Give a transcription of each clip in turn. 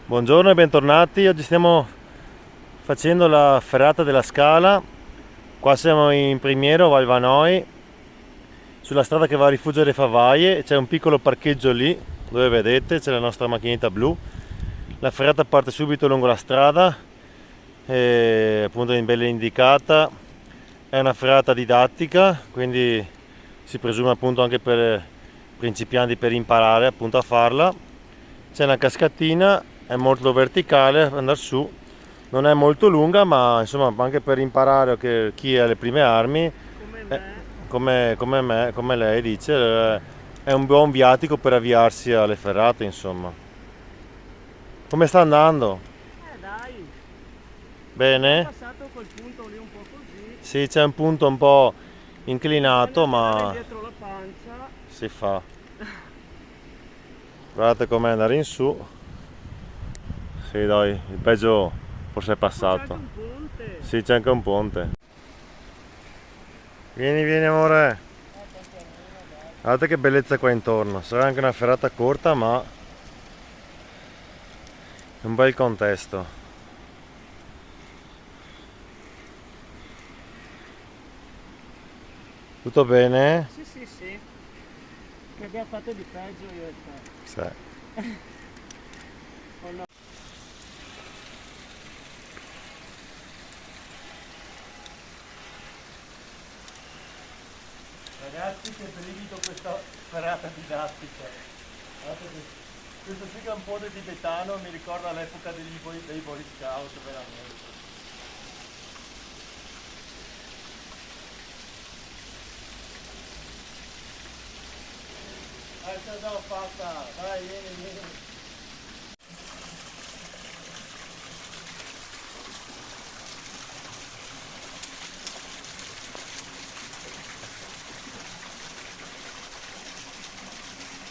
Buongiorno e bentornati. Oggi stiamo facendo la ferrata della Scala. Qua siamo in Primiero, Val Vanoi, sulla strada che va a Rifugio delle Favaie. C'è un piccolo parcheggio lì, dove vedete c'è la nostra macchinetta blu. La ferrata parte subito lungo la strada, appunto in bella indicata. È una ferrata didattica, quindi si presume appunto anche per principianti, per imparare appunto a farla. C'è una cascatina, è molto verticale per andare su, non è molto lunga, ma insomma anche per imparare che chi ha le prime armi, Come eh, me. come me, come lei dice, è un buon viatico per avviarsi alle ferrate, insomma. Come sta andando? Dai, ho Bene? passato quel punto lì un po' così, Sì, c'è un punto un po' bisogna inclinato, tirare ma dietro la pancia. si fa. Guardate com'è andare in su. Sì, dai, il peggio forse è Ma c'è anche passato. un ponte. Sì, c'è anche un ponte. Vieni, vieni amore. Tanto dai. Guardate che bellezza qua intorno. Sarà anche una ferrata corta, ma è un bel contesto. Tutto bene? Sì, sì, sì, che abbiamo fatto di peggio io e te. Sì. Oh no. Ragazzi, che brivido questa ferrata didattica. Guardate questo sì che è un ponte tibetano, mi ricorda l'epoca dei Boy Scout, veramente. Ce l'abbiamo fatta, dai, vieni, vieni.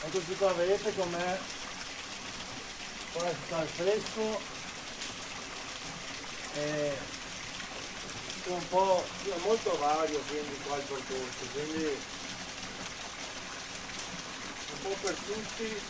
Eccoci qua, vedete com'è, qua sta il fresco e è un po', è molto vario quindi qua il percorso, quindi un po' per tutti.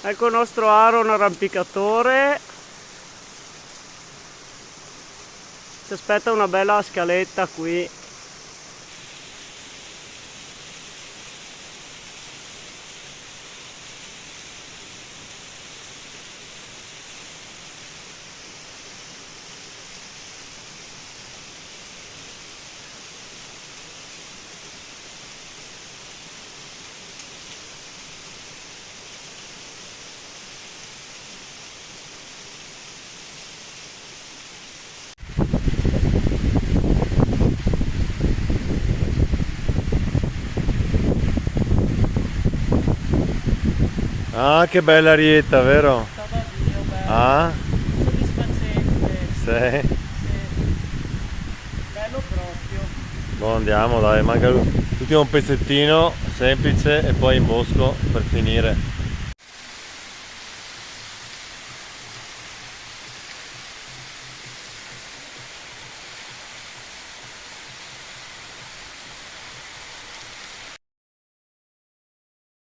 Ecco il nostro Aaron arrampicatore. Ci aspetta una bella scaletta qui. Ah, che bella arietta, vero? Sta da Dio, Ah, bello, soddisfacente. sì. Sì, bello proprio. Boh, andiamo, dai, manca l'ultimo pezzettino semplice e poi in bosco per finire.